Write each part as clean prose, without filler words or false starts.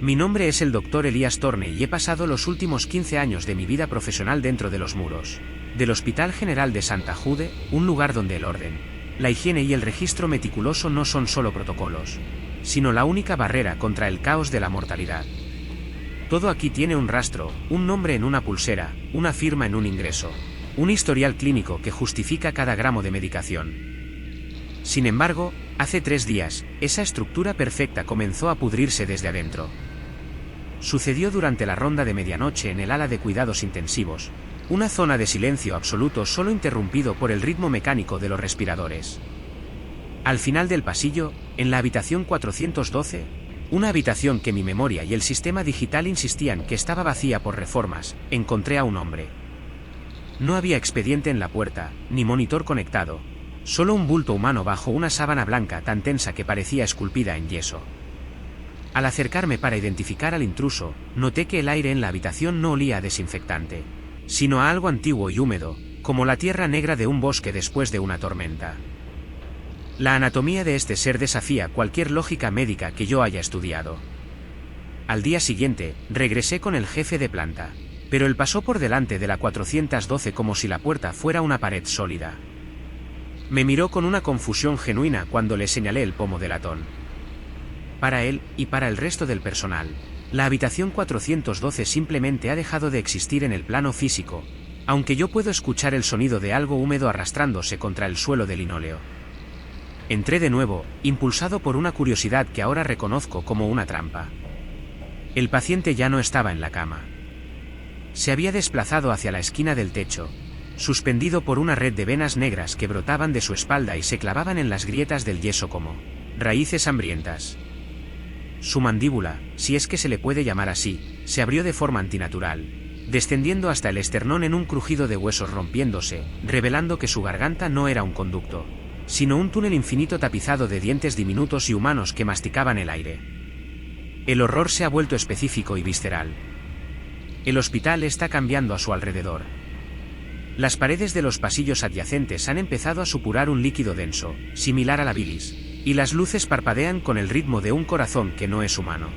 Mi nombre es el Dr. Elías Torne y he pasado los últimos 15 años de mi vida profesional dentro de los muros del Hospital General de Santa Jude, un lugar donde el orden, la higiene y el registro meticuloso no son solo protocolos, sino la única barrera contra el caos de la mortalidad. Todo aquí tiene un rastro, un nombre en una pulsera, una firma en un ingreso, un historial clínico que justifica cada gramo de medicación. Sin embargo, hace 3 días, esa estructura perfecta comenzó a pudrirse desde adentro. Sucedió durante la ronda de medianoche en el ala de cuidados intensivos, una zona de silencio absoluto solo interrumpido por el ritmo mecánico de los respiradores. Al final del pasillo, en la habitación 412, una habitación que mi memoria y el sistema digital insistían que estaba vacía por reformas, encontré a un hombre. No había expediente en la puerta, ni monitor conectado, solo un bulto humano bajo una sábana blanca tan tensa que parecía esculpida en yeso. Al acercarme para identificar al intruso, noté que el aire en la habitación no olía a desinfectante, sino a algo antiguo y húmedo, como la tierra negra de un bosque después de una tormenta. La anatomía de este ser desafía cualquier lógica médica que yo haya estudiado. Al día siguiente, regresé con el jefe de planta, pero él pasó por delante de la 412 como si la puerta fuera una pared sólida. Me miró con una confusión genuina cuando le señalé el pomo de latón. Para él, y para el resto del personal, la habitación 412 simplemente ha dejado de existir en el plano físico, aunque yo puedo escuchar el sonido de algo húmedo arrastrándose contra el suelo de linóleo. Entré de nuevo, impulsado por una curiosidad que ahora reconozco como una trampa. El paciente ya no estaba en la cama. Se había desplazado hacia la esquina del techo, suspendido por una red de venas negras que brotaban de su espalda y se clavaban en las grietas del yeso como raíces hambrientas. Su mandíbula, si es que se le puede llamar así, se abrió de forma antinatural, descendiendo hasta el esternón en un crujido de huesos rompiéndose, revelando que su garganta no era un conducto, sino un túnel infinito tapizado de dientes diminutos y humanos que masticaban el aire. El horror se ha vuelto específico y visceral. El hospital está cambiando a su alrededor. Las paredes de los pasillos adyacentes han empezado a supurar un líquido denso, similar a la bilis, y las luces parpadean con el ritmo de un corazón que no es humano.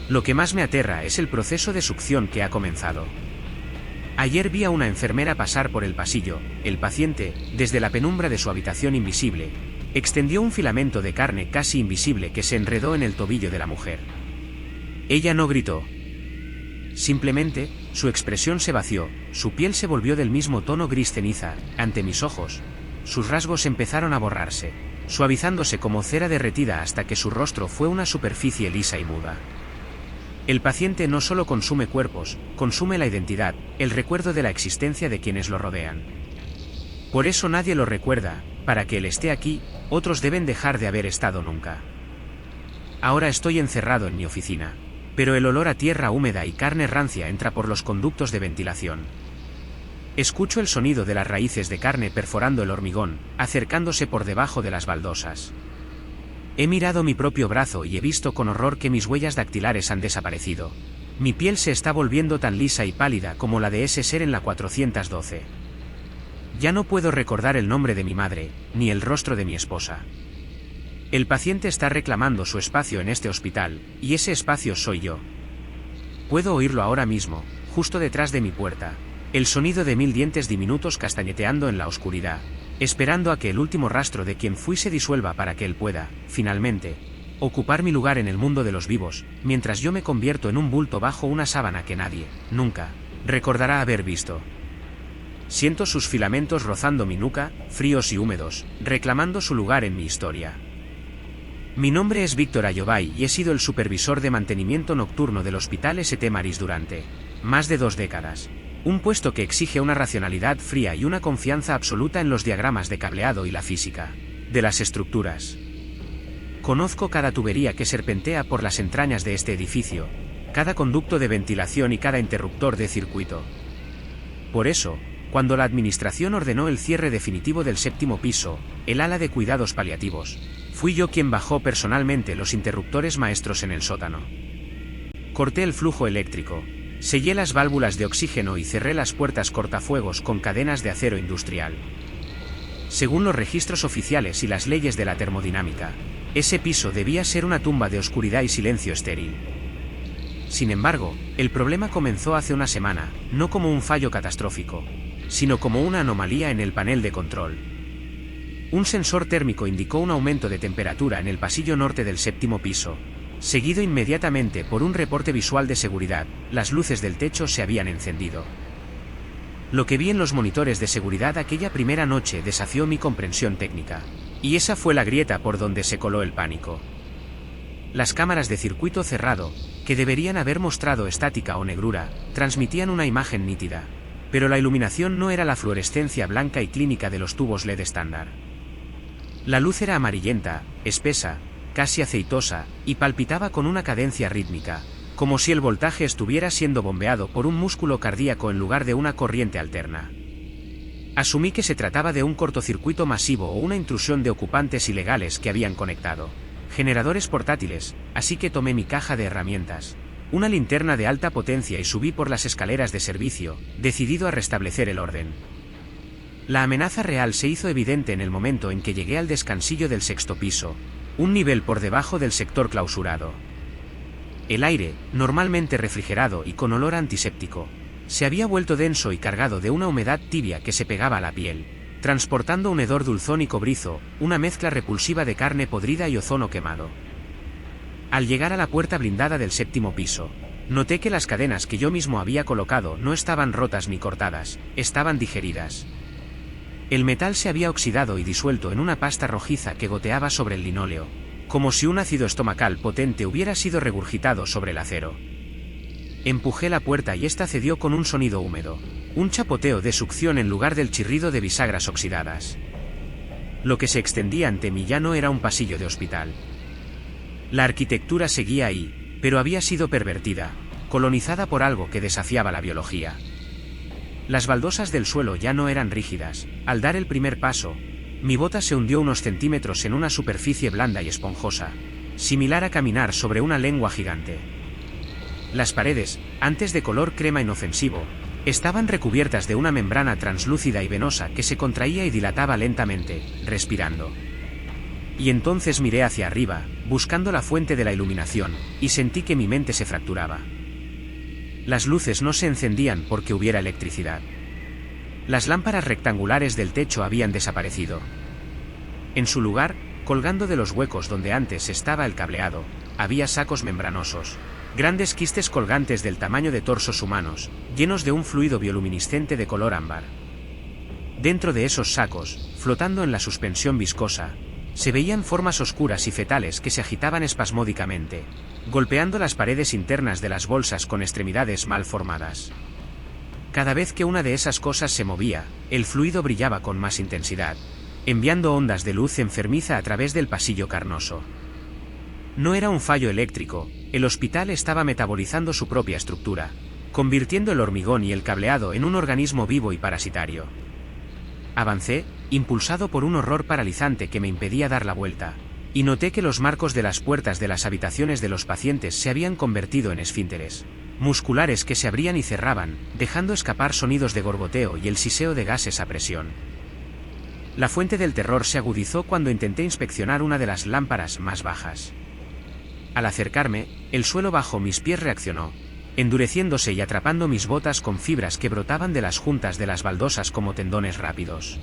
Lo que más me aterra es el proceso de succión que ha comenzado. Ayer vi a una enfermera pasar por el pasillo. El paciente, desde la penumbra de su habitación invisible, extendió un filamento de carne casi invisible que se enredó en el tobillo de la mujer. Ella no gritó. Simplemente, su expresión se vació, su piel se volvió del mismo tono gris ceniza, ante mis ojos. Sus rasgos empezaron a borrarse, suavizándose como cera derretida hasta que su rostro fue una superficie lisa y muda. El paciente no solo consume cuerpos, consume la identidad, el recuerdo de la existencia de quienes lo rodean. Por eso nadie lo recuerda, para que él esté aquí, otros deben dejar de haber estado nunca. Ahora estoy encerrado en mi oficina, pero el olor a tierra húmeda y carne rancia entra por los conductos de ventilación. Escucho el sonido de las raíces de carne perforando el hormigón, acercándose por debajo de las baldosas. He mirado mi propio brazo y he visto con horror que mis huellas dactilares han desaparecido. Mi piel se está volviendo tan lisa y pálida como la de ese ser en la 412. Ya no puedo recordar el nombre de mi madre, ni el rostro de mi esposa. El paciente está reclamando su espacio en este hospital, y ese espacio soy yo. Puedo oírlo ahora mismo, justo detrás de mi puerta. El sonido de 1000 dientes diminutos castañeteando en la oscuridad, esperando a que el último rastro de quien fui se disuelva para que él pueda, finalmente, ocupar mi lugar en el mundo de los vivos, mientras yo me convierto en un bulto bajo una sábana que nadie, nunca, recordará haber visto. Siento sus filamentos rozando mi nuca, fríos y húmedos, reclamando su lugar en mi historia. Mi nombre es Víctor Ayobay y he sido el supervisor de mantenimiento nocturno del Hospital St. Mary's durante más de 2 décadas. Un puesto que exige una racionalidad fría y una confianza absoluta en los diagramas de cableado y la física de las estructuras. Conozco cada tubería que serpentea por las entrañas de este edificio, cada conducto de ventilación y cada interruptor de circuito. Por eso, cuando la administración ordenó el cierre definitivo del 7º piso, el ala de cuidados paliativos, fui yo quien bajó personalmente los interruptores maestros en el sótano. Corté el flujo eléctrico, sellé las válvulas de oxígeno y cerré las puertas cortafuegos con cadenas de acero industrial. Según los registros oficiales y las leyes de la termodinámica, ese piso debía ser una tumba de oscuridad y silencio estéril. Sin embargo, el problema comenzó hace una semana, no como un fallo catastrófico, sino como una anomalía en el panel de control. Un sensor térmico indicó un aumento de temperatura en el pasillo norte del 7º piso, seguido inmediatamente por un reporte visual de seguridad. Las luces del techo se habían encendido. Lo que vi en los monitores de seguridad aquella primera noche desafió mi comprensión técnica, y esa fue la grieta por donde se coló el pánico. Las cámaras de circuito cerrado, que deberían haber mostrado estática o negrura, transmitían una imagen nítida, pero la iluminación no era la fluorescencia blanca y clínica de los tubos LED estándar. La luz era amarillenta, espesa, casi aceitosa, y palpitaba con una cadencia rítmica, como si el voltaje estuviera siendo bombeado por un músculo cardíaco en lugar de una corriente alterna. Asumí que se trataba de un cortocircuito masivo o una intrusión de ocupantes ilegales que habían conectado generadores portátiles, así que tomé mi caja de herramientas, una linterna de alta potencia y subí por las escaleras de servicio, decidido a restablecer el orden. La amenaza real se hizo evidente en el momento en que llegué al descansillo del 6º piso, un nivel por debajo del sector clausurado. El aire, normalmente refrigerado y con olor antiséptico, se había vuelto denso y cargado de una humedad tibia que se pegaba a la piel, transportando un hedor dulzón y cobrizo, una mezcla repulsiva de carne podrida y ozono quemado. Al llegar a la puerta blindada del 7º piso, noté que las cadenas que yo mismo había colocado no estaban rotas ni cortadas, estaban digeridas. El metal se había oxidado y disuelto en una pasta rojiza que goteaba sobre el linóleo, como si un ácido estomacal potente hubiera sido regurgitado sobre el acero. Empujé la puerta y ésta cedió con un sonido húmedo, un chapoteo de succión en lugar del chirrido de bisagras oxidadas. Lo que se extendía ante mí ya no era un pasillo de hospital. La arquitectura seguía ahí, pero había sido pervertida, colonizada por algo que desafiaba la biología. Las baldosas del suelo ya no eran rígidas. Al dar el primer paso, mi bota se hundió unos centímetros en una superficie blanda y esponjosa, similar a caminar sobre una lengua gigante. Las paredes, antes de color crema inofensivo, estaban recubiertas de una membrana translúcida y venosa que se contraía y dilataba lentamente, respirando. Y entonces miré hacia arriba, buscando la fuente de la iluminación, y sentí que mi mente se fracturaba. Las luces no se encendían porque hubiera electricidad. Las lámparas rectangulares del techo habían desaparecido. En su lugar, colgando de los huecos donde antes estaba el cableado, había sacos membranosos, grandes quistes colgantes del tamaño de torsos humanos, llenos de un fluido bioluminiscente de color ámbar. Dentro de esos sacos, flotando en la suspensión viscosa, se veían formas oscuras y fetales que se agitaban espasmódicamente, golpeando las paredes internas de las bolsas con extremidades mal formadas. Cada vez que una de esas cosas se movía, el fluido brillaba con más intensidad, enviando ondas de luz enfermiza a través del pasillo carnoso. No era un fallo eléctrico, el hospital estaba metabolizando su propia estructura, convirtiendo el hormigón y el cableado en un organismo vivo y parasitario. Avancé, impulsado por un horror paralizante que me impedía dar la vuelta, y noté que los marcos de las puertas de las habitaciones de los pacientes se habían convertido en esfínteres musculares que se abrían y cerraban, dejando escapar sonidos de gorboteo y el siseo de gases a presión. La fuente del terror se agudizó cuando intenté inspeccionar una de las lámparas más bajas. Al acercarme, el suelo bajo mis pies reaccionó, endureciéndose y atrapando mis botas con fibras que brotaban de las juntas de las baldosas como tendones rápidos.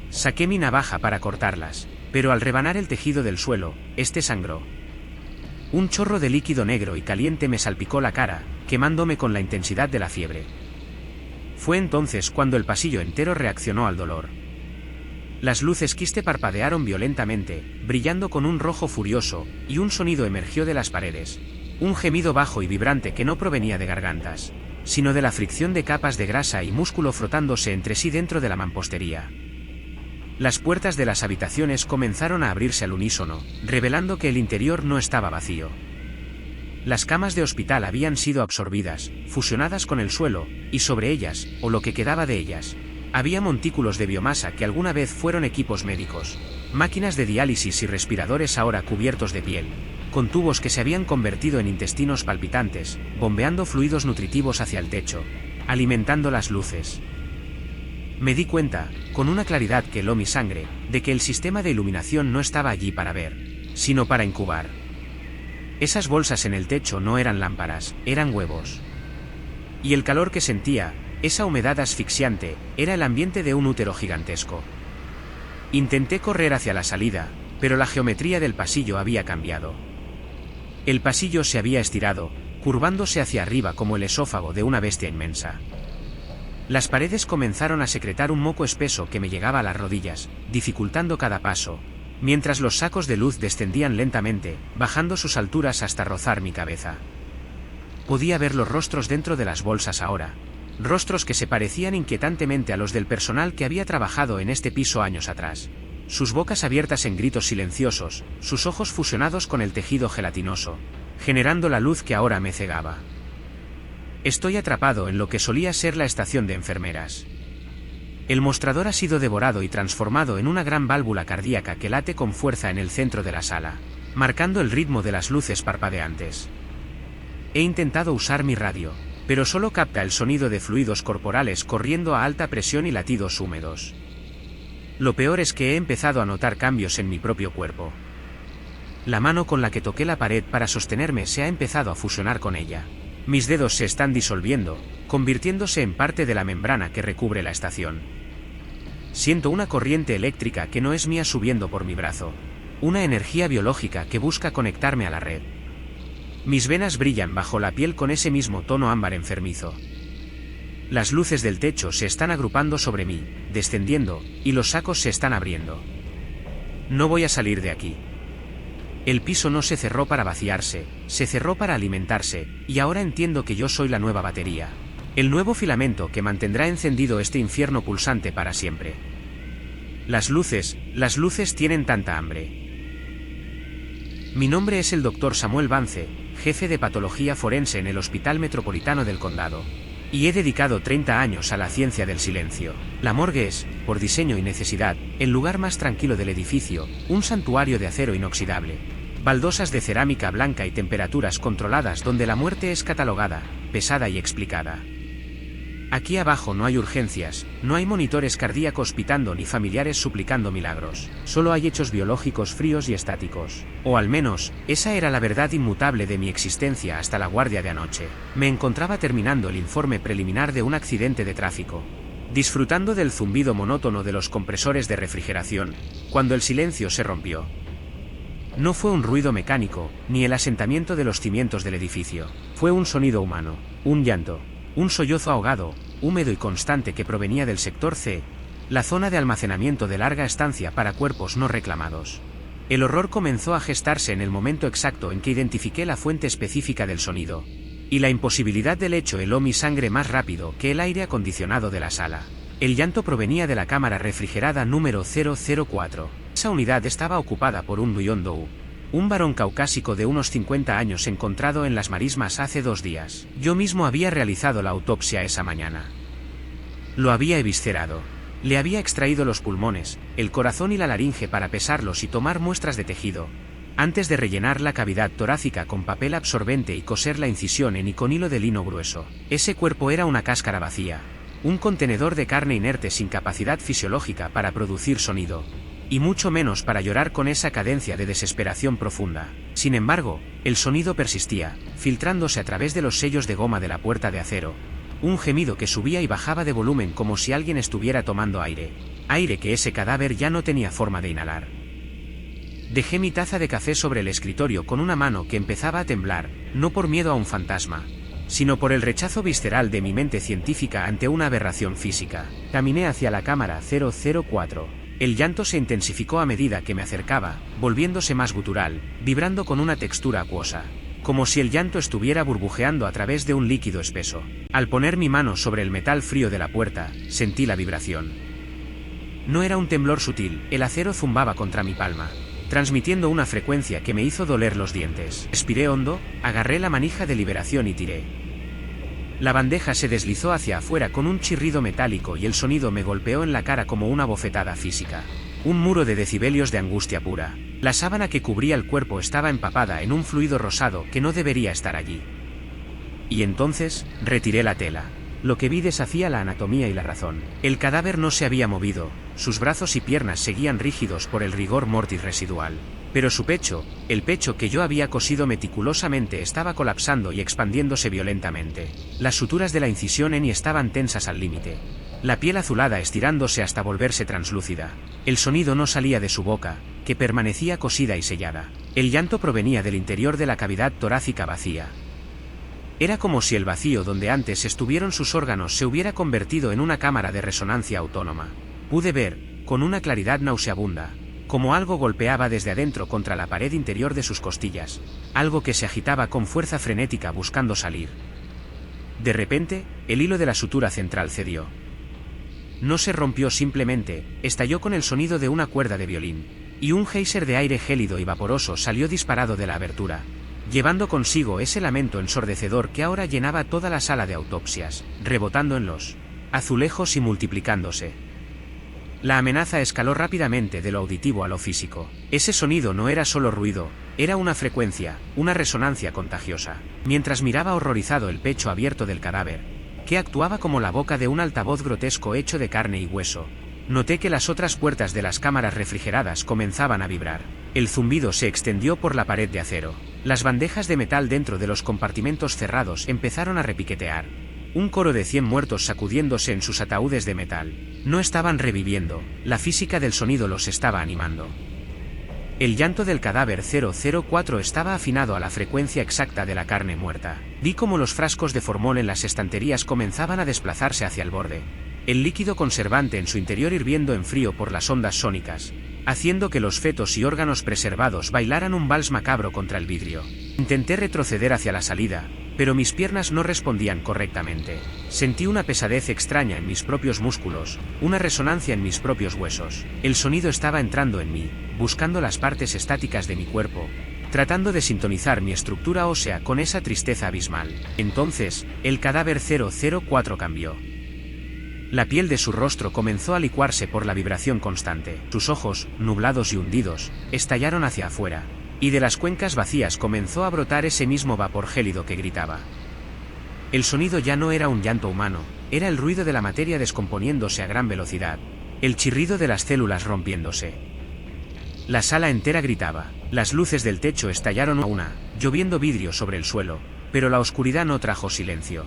Saqué mi navaja para cortarlas, pero al rebanar el tejido del suelo, este sangró. Un chorro de líquido negro y caliente me salpicó la cara, quemándome con la intensidad de la fiebre. Fue entonces cuando el pasillo entero reaccionó al dolor. Las luces quiste parpadearon violentamente, brillando con un rojo furioso, y un sonido emergió de las paredes. Un gemido bajo y vibrante que no provenía de gargantas, sino de la fricción de capas de grasa y músculo frotándose entre sí dentro de la mampostería. Las puertas de las habitaciones comenzaron a abrirse al unísono, revelando que el interior no estaba vacío. Las camas de hospital habían sido absorbidas, fusionadas con el suelo, y sobre ellas, o lo que quedaba de ellas, había montículos de biomasa que alguna vez fueron equipos médicos, máquinas de diálisis y respiradores ahora cubiertos de piel, con tubos que se habían convertido en intestinos palpitantes, bombeando fluidos nutritivos hacia el techo, alimentando las luces. Me di cuenta, con una claridad que heló mi sangre, de que el sistema de iluminación no estaba allí para ver, sino para incubar. Esas bolsas en el techo no eran lámparas, eran huevos. Y el calor que sentía, esa humedad asfixiante, era el ambiente de un útero gigantesco. Intenté correr hacia la salida, pero la geometría del pasillo había cambiado. El pasillo se había estirado, curvándose hacia arriba como el esófago de una bestia inmensa. Las paredes comenzaron a secretar un moco espeso que me llegaba a las rodillas, dificultando cada paso, mientras los sacos de luz descendían lentamente, bajando sus alturas hasta rozar mi cabeza. Podía ver los rostros dentro de las bolsas ahora, rostros que se parecían inquietantemente a los del personal que había trabajado en este piso años atrás. Sus bocas abiertas en gritos silenciosos, sus ojos fusionados con el tejido gelatinoso, generando la luz que ahora me cegaba. Estoy atrapado en lo que solía ser la estación de enfermeras. El mostrador ha sido devorado y transformado en una gran válvula cardíaca que late con fuerza en el centro de la sala, marcando el ritmo de las luces parpadeantes. He intentado usar mi radio, pero solo capta el sonido de fluidos corporales corriendo a alta presión y latidos húmedos. Lo peor es que he empezado a notar cambios en mi propio cuerpo. La mano con la que toqué la pared para sostenerme se ha empezado a fusionar con ella. Mis dedos se están disolviendo, convirtiéndose en parte de la membrana que recubre la estación. Siento una corriente eléctrica que no es mía subiendo por mi brazo. Una energía biológica que busca conectarme a la red. Mis venas brillan bajo la piel con ese mismo tono ámbar enfermizo. Las luces del techo se están agrupando sobre mí, descendiendo, y los sacos se están abriendo. No voy a salir de aquí. El piso no se cerró para vaciarse, se cerró para alimentarse, y ahora entiendo que yo soy la nueva batería. El nuevo filamento que mantendrá encendido este infierno pulsante para siempre. Las luces tienen tanta hambre. Mi nombre es el Dr. Samuel Vance, jefe de patología forense en el Hospital Metropolitano del Condado. Y he dedicado 30 años a la ciencia del silencio. La morgue es, por diseño y necesidad, el lugar más tranquilo del edificio, un santuario de acero inoxidable. Baldosas de cerámica blanca y temperaturas controladas donde la muerte es catalogada, pesada y explicada. Aquí abajo no hay urgencias, no hay monitores cardíacos pitando ni familiares suplicando milagros. Solo hay hechos biológicos fríos y estáticos. O al menos, esa era la verdad inmutable de mi existencia hasta la guardia de anoche. Me encontraba terminando el informe preliminar de un accidente de tráfico, disfrutando del zumbido monótono de los compresores de refrigeración, cuando el silencio se rompió. No fue un ruido mecánico, ni el asentamiento de los cimientos del edificio. Fue un sonido humano, un llanto. Un sollozo ahogado, húmedo y constante que provenía del sector C, la zona de almacenamiento de larga estancia para cuerpos no reclamados. El horror comenzó a gestarse en el momento exacto en que identifiqué la fuente específica del sonido. Y la imposibilidad del hecho heló mi sangre más rápido que el aire acondicionado de la sala. El llanto provenía de la cámara refrigerada número 004. Esa unidad estaba ocupada por un Duyondou, un varón caucásico de unos 50 años encontrado en las marismas hace 2 días. Yo mismo había realizado la autopsia esa mañana. Lo había eviscerado. Le había extraído los pulmones, el corazón y la laringe para pesarlos y tomar muestras de tejido, antes de rellenar la cavidad torácica con papel absorbente y coser la incisión en y con hilo de lino grueso. Ese cuerpo era una cáscara vacía, un contenedor de carne inerte sin capacidad fisiológica para producir sonido. Y mucho menos para llorar con esa cadencia de desesperación profunda. Sin embargo, el sonido persistía, filtrándose a través de los sellos de goma de la puerta de acero. Un gemido que subía y bajaba de volumen como si alguien estuviera tomando aire. Aire que ese cadáver ya no tenía forma de inhalar. Dejé mi taza de café sobre el escritorio con una mano que empezaba a temblar, no por miedo a un fantasma, sino por el rechazo visceral de mi mente científica ante una aberración física. Caminé hacia la cámara 004. El llanto se intensificó a medida que me acercaba, volviéndose más gutural, vibrando con una textura acuosa, como si el llanto estuviera burbujeando a través de un líquido espeso. Al poner mi mano sobre el metal frío de la puerta, sentí la vibración. No era un temblor sutil, el acero zumbaba contra mi palma, transmitiendo una frecuencia que me hizo doler los dientes. Respiré hondo, agarré la manija de liberación y tiré. La bandeja se deslizó hacia afuera con un chirrido metálico y el sonido me golpeó en la cara como una bofetada física. Un muro de decibelios de angustia pura. La sábana que cubría el cuerpo estaba empapada en un fluido rosado que no debería estar allí. Y entonces, retiré la tela. Lo que vi deshacía la anatomía y la razón. El cadáver no se había movido, sus brazos y piernas seguían rígidos por el rigor mortis residual. Pero su pecho, el pecho que yo había cosido meticulosamente, estaba colapsando y expandiéndose violentamente. Las suturas de la incisión Eni estaban tensas al límite. La piel azulada estirándose hasta volverse translúcida. El sonido no salía de su boca, que permanecía cosida y sellada. El llanto provenía del interior de la cavidad torácica vacía. Era como si el vacío donde antes estuvieron sus órganos se hubiera convertido en una cámara de resonancia autónoma. Pude ver, con una claridad nauseabunda, como algo golpeaba desde adentro contra la pared interior de sus costillas, algo que se agitaba con fuerza frenética buscando salir. De repente, el hilo de la sutura central cedió. No se rompió simplemente, estalló con el sonido de una cuerda de violín, y un geyser de aire gélido y vaporoso salió disparado de la abertura, llevando consigo ese lamento ensordecedor que ahora llenaba toda la sala de autopsias, rebotando en los azulejos y multiplicándose. La amenaza escaló rápidamente de lo auditivo a lo físico. Ese sonido no era solo ruido, era una frecuencia, una resonancia contagiosa. Mientras miraba horrorizado el pecho abierto del cadáver, que actuaba como la boca de un altavoz grotesco hecho de carne y hueso, noté que las otras puertas de las cámaras refrigeradas comenzaban a vibrar. El zumbido se extendió por la pared de acero. Las bandejas de metal dentro de los compartimentos cerrados empezaron a repiquetear. Un coro de 100 muertos sacudiéndose en sus ataúdes de metal. No estaban reviviendo, la física del sonido los estaba animando. El llanto del cadáver 004 estaba afinado a la frecuencia exacta de la carne muerta. Vi cómo los frascos de formol en las estanterías comenzaban a desplazarse hacia el borde. El líquido conservante en su interior hirviendo en frío por las ondas sónicas, haciendo que los fetos y órganos preservados bailaran un vals macabro contra el vidrio. Intenté retroceder hacia la salida, pero mis piernas no respondían correctamente. Sentí una pesadez extraña en mis propios músculos, una resonancia en mis propios huesos. El sonido estaba entrando en mí, buscando las partes estáticas de mi cuerpo, tratando de sintonizar mi estructura ósea con esa tristeza abismal. Entonces, el cadáver 004 cambió. La piel de su rostro comenzó a licuarse por la vibración constante. Sus ojos, nublados y hundidos, estallaron hacia afuera, y de las cuencas vacías comenzó a brotar ese mismo vapor gélido que gritaba. El sonido ya no era un llanto humano, era el ruido de la materia descomponiéndose a gran velocidad, el chirrido de las células rompiéndose. La sala entera gritaba, las luces del techo estallaron a una, lloviendo vidrio sobre el suelo, pero la oscuridad no trajo silencio.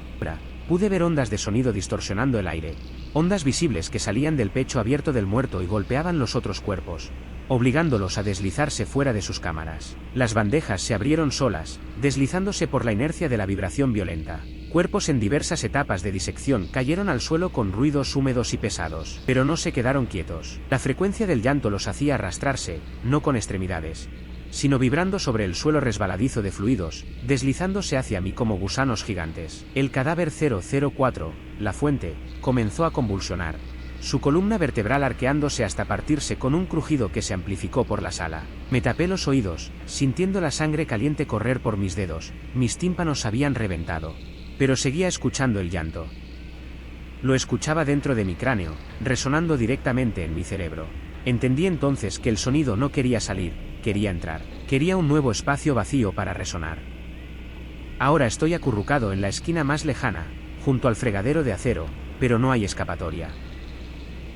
Pude ver ondas de sonido distorsionando el aire, ondas visibles que salían del pecho abierto del muerto y golpeaban los otros cuerpos, obligándolos a deslizarse fuera de sus cámaras. Las bandejas se abrieron solas, deslizándose por la inercia de la vibración violenta. Cuerpos en diversas etapas de disección cayeron al suelo con ruidos húmedos y pesados, pero no se quedaron quietos. La frecuencia del llanto los hacía arrastrarse, no con extremidades, sino vibrando sobre el suelo resbaladizo de fluidos, deslizándose hacia mí como gusanos gigantes. El cadáver 004, la fuente, comenzó a convulsionar, su columna vertebral arqueándose hasta partirse con un crujido que se amplificó por la sala. Me tapé los oídos, sintiendo la sangre caliente correr por mis dedos, mis tímpanos habían reventado, pero seguía escuchando el llanto. Lo escuchaba dentro de mi cráneo, resonando directamente en mi cerebro. Entendí entonces que el sonido no quería salir, quería entrar, quería un nuevo espacio vacío para resonar. Ahora estoy acurrucado en la esquina más lejana, junto al fregadero de acero, pero no hay escapatoria.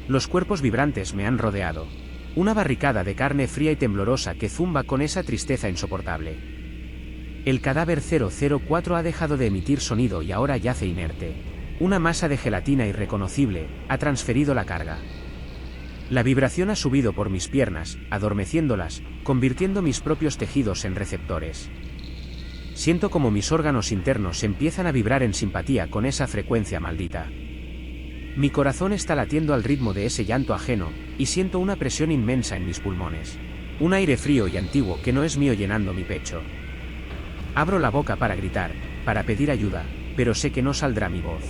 Los cuerpos vibrantes me han rodeado. Una barricada de carne fría y temblorosa que zumba con esa tristeza insoportable. El cadáver 004 ha dejado de emitir sonido y ahora yace inerte. Una masa de gelatina irreconocible ha transferido la carga. La vibración ha subido por mis piernas, adormeciéndolas, convirtiendo mis propios tejidos en receptores. Siento como mis órganos internos empiezan a vibrar en simpatía con esa frecuencia maldita. Mi corazón está latiendo al ritmo de ese llanto ajeno, y siento una presión inmensa en mis pulmones. Un aire frío y antiguo que no es mío llenando mi pecho. Abro la boca para gritar, para pedir ayuda, pero sé que no saldrá mi voz.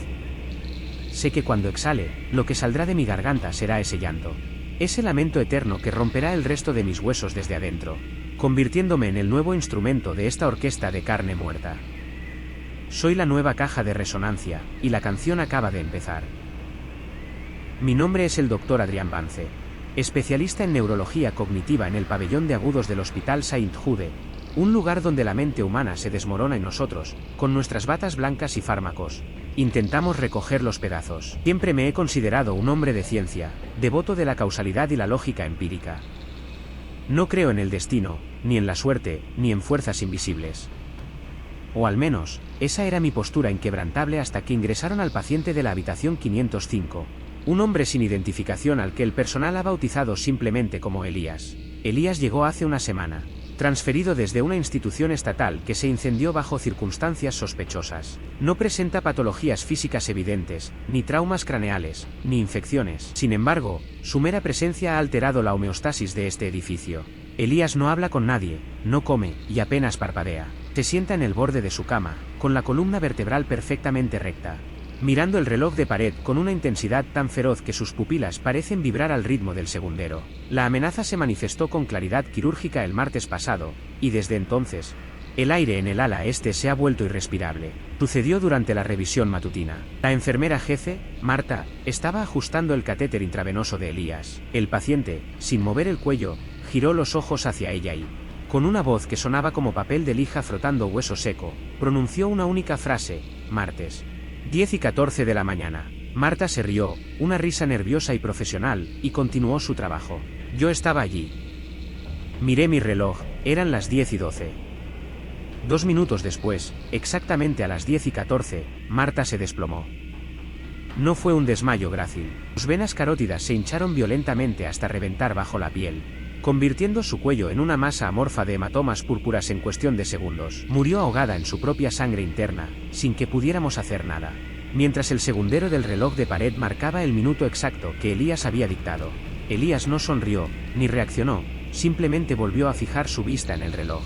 Sé que cuando exhale, lo que saldrá de mi garganta será ese llanto. Ese lamento eterno que romperá el resto de mis huesos desde adentro, convirtiéndome en el nuevo instrumento de esta orquesta de carne muerta. Soy la nueva caja de resonancia, y la canción acaba de empezar. Mi nombre es el Dr. Adrián Vance, especialista en neurología cognitiva en el pabellón de agudos del Hospital Saint-Jude, un lugar donde la mente humana se desmorona y nosotros, con nuestras batas blancas y fármacos, intentamos recoger los pedazos. Siempre me he considerado un hombre de ciencia, devoto de la causalidad y la lógica empírica. No creo en el destino, ni en la suerte, ni en fuerzas invisibles. O al menos, esa era mi postura inquebrantable hasta que ingresaron al paciente de la habitación 505. Un hombre sin identificación al que el personal ha bautizado simplemente como Elías. Elías llegó hace una semana, transferido desde una institución estatal que se incendió bajo circunstancias sospechosas. No presenta patologías físicas evidentes, ni traumas craneales, ni infecciones. Sin embargo, su mera presencia ha alterado la homeostasis de este edificio. Elías no habla con nadie, no come, y apenas parpadea. Se sienta en el borde de su cama, con la columna vertebral perfectamente recta, mirando el reloj de pared con una intensidad tan feroz que sus pupilas parecen vibrar al ritmo del segundero. La amenaza se manifestó con claridad quirúrgica el martes pasado, y desde entonces, el aire en el ala este se ha vuelto irrespirable. Sucedió durante la revisión matutina. La enfermera jefe, Marta, estaba ajustando el catéter intravenoso de Elías. El paciente, sin mover el cuello, giró los ojos hacia ella y, con una voz que sonaba como papel de lija frotando hueso seco, pronunció una única frase: martes, 10:14 de la mañana. Marta se rió, una risa nerviosa y profesional, y continuó su trabajo. Yo estaba allí. Miré mi reloj, eran las 10:12. 2 minutos después, exactamente a las 10:14, Marta se desplomó. No fue un desmayo grácil. Sus venas carótidas se hincharon violentamente hasta reventar bajo la piel, convirtiendo su cuello en una masa amorfa de hematomas púrpuras en cuestión de segundos. Murió ahogada en su propia sangre interna, sin que pudiéramos hacer nada, mientras el segundero del reloj de pared marcaba el minuto exacto que Elías había dictado. Elías no sonrió, ni reaccionó, simplemente volvió a fijar su vista en el reloj,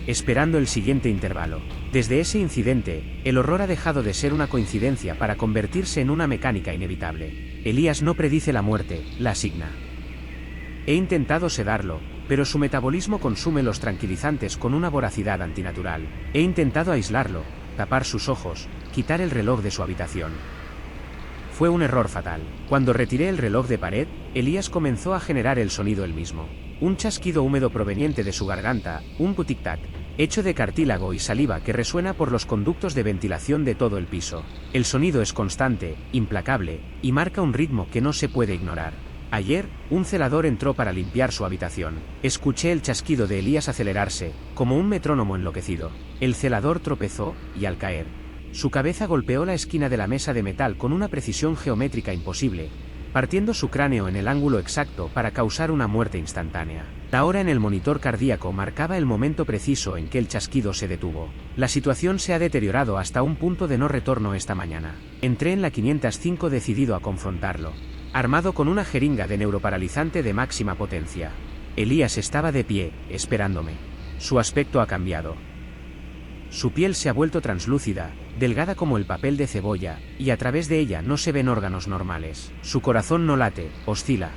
esperando el siguiente intervalo. Desde ese incidente, el horror ha dejado de ser una coincidencia para convertirse en una mecánica inevitable. Elías no predice la muerte, la asigna. He intentado sedarlo, pero su metabolismo consume los tranquilizantes con una voracidad antinatural. He intentado aislarlo, tapar sus ojos, quitar el reloj de su habitación. Fue un error fatal. Cuando retiré el reloj de pared, Elías comenzó a generar el sonido él mismo. Un chasquido húmedo proveniente de su garganta, un tic-tac, hecho de cartílago y saliva que resuena por los conductos de ventilación de todo el piso. El sonido es constante, implacable, y marca un ritmo que no se puede ignorar. Ayer, un celador entró para limpiar su habitación. Escuché el chasquido de Elías acelerarse, como un metrónomo enloquecido. El celador tropezó, y al caer, su cabeza golpeó la esquina de la mesa de metal con una precisión geométrica imposible, partiendo su cráneo en el ángulo exacto para causar una muerte instantánea. La hora en el monitor cardíaco marcaba el momento preciso en que el chasquido se detuvo. La situación se ha deteriorado hasta un punto de no retorno esta mañana. Entré en la 505 decidido a confrontarlo, armado con una jeringa de neuroparalizante de máxima potencia. Elías estaba de pie, esperándome. Su aspecto ha cambiado. Su piel se ha vuelto translúcida, delgada como el papel de cebolla, y a través de ella no se ven órganos normales. Su corazón no late, oscila.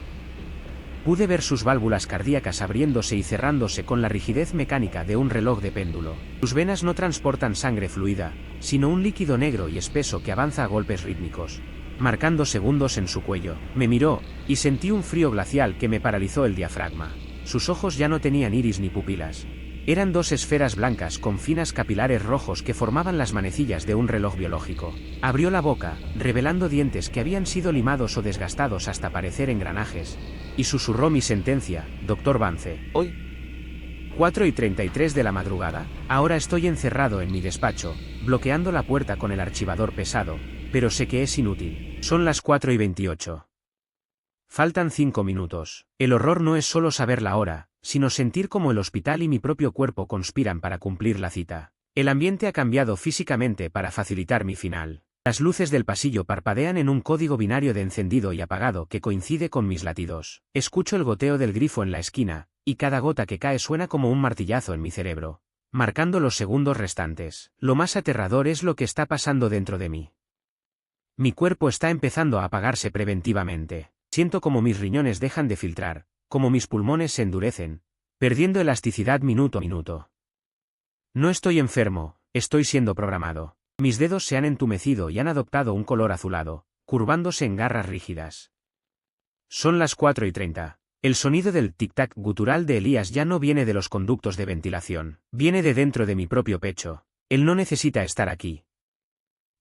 Pude ver sus válvulas cardíacas abriéndose y cerrándose con la rigidez mecánica de un reloj de péndulo. Sus venas no transportan sangre fluida, sino un líquido negro y espeso que avanza a golpes rítmicos, marcando segundos en su cuello. Me miró, y sentí un frío glacial que me paralizó el diafragma. Sus ojos ya no tenían iris ni pupilas. Eran dos esferas blancas con finas capilares rojos que formaban las manecillas de un reloj biológico. Abrió la boca, revelando dientes que habían sido limados o desgastados hasta parecer engranajes, y susurró mi sentencia: Dr. Vance. Hoy, 4:33 de la madrugada. Ahora estoy encerrado en mi despacho, bloqueando la puerta con el archivador pesado, pero sé que es inútil. Son las 4:28. Faltan 5 minutos. El horror no es solo saber la hora, sino sentir cómo el hospital y mi propio cuerpo conspiran para cumplir la cita. El ambiente ha cambiado físicamente para facilitar mi final. Las luces del pasillo parpadean en un código binario de encendido y apagado que coincide con mis latidos. Escucho el goteo del grifo en la esquina, y cada gota que cae suena como un martillazo en mi cerebro, marcando los segundos restantes. Lo más aterrador es lo que está pasando dentro de mí. Mi cuerpo está empezando a apagarse preventivamente. Siento como mis riñones dejan de filtrar, como mis pulmones se endurecen, perdiendo elasticidad minuto a minuto. No estoy enfermo, estoy siendo programado. Mis dedos se han entumecido y han adoptado un color azulado, curvándose en garras rígidas. Son las 4:30. El sonido del tic-tac gutural de Elías ya no viene de los conductos de ventilación, viene de dentro de mi propio pecho. Él no necesita estar aquí.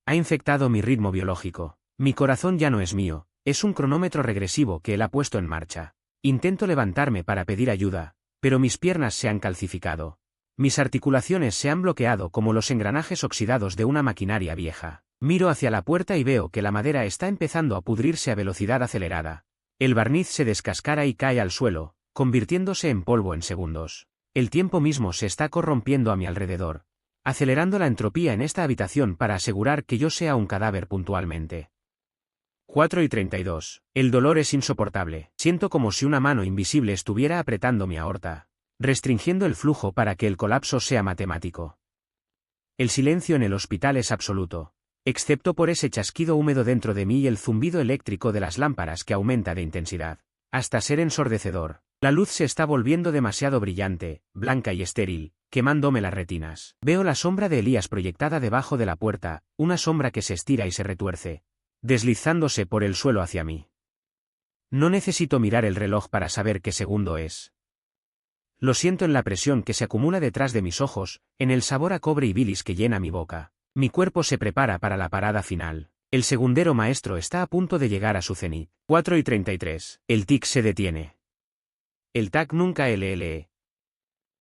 Ha infectado mi ritmo biológico. Mi corazón ya no es mío, es un cronómetro regresivo que él ha puesto en marcha. Intento levantarme para pedir ayuda, pero mis piernas se han calcificado. Mis articulaciones se han bloqueado como los engranajes oxidados de una maquinaria vieja. Miro hacia la puerta y veo que la madera está empezando a pudrirse a velocidad acelerada. El barniz se descascara y cae al suelo, convirtiéndose en polvo en segundos. El tiempo mismo se está corrompiendo a mi alrededor, acelerando la entropía en esta habitación para asegurar que yo sea un cadáver puntualmente. 4:32. El dolor es insoportable. Siento como si una mano invisible estuviera apretando mi aorta, restringiendo el flujo para que el colapso sea matemático. El silencio en el hospital es absoluto, excepto por ese chasquido húmedo dentro de mí y el zumbido eléctrico de las lámparas que aumenta de intensidad, hasta ser ensordecedor. La luz se está volviendo demasiado brillante, blanca y estéril, quemándome las retinas. Veo la sombra de Elías proyectada debajo de la puerta, una sombra que se estira y se retuerce, deslizándose por el suelo hacia mí. No necesito mirar el reloj para saber qué segundo es. Lo siento en la presión que se acumula detrás de mis ojos, en el sabor a cobre y bilis que llena mi boca. Mi cuerpo se prepara para la parada final. El segundero maestro está a punto de llegar a su cenit. 4:33. El tic se detiene. El tac nunca LLE.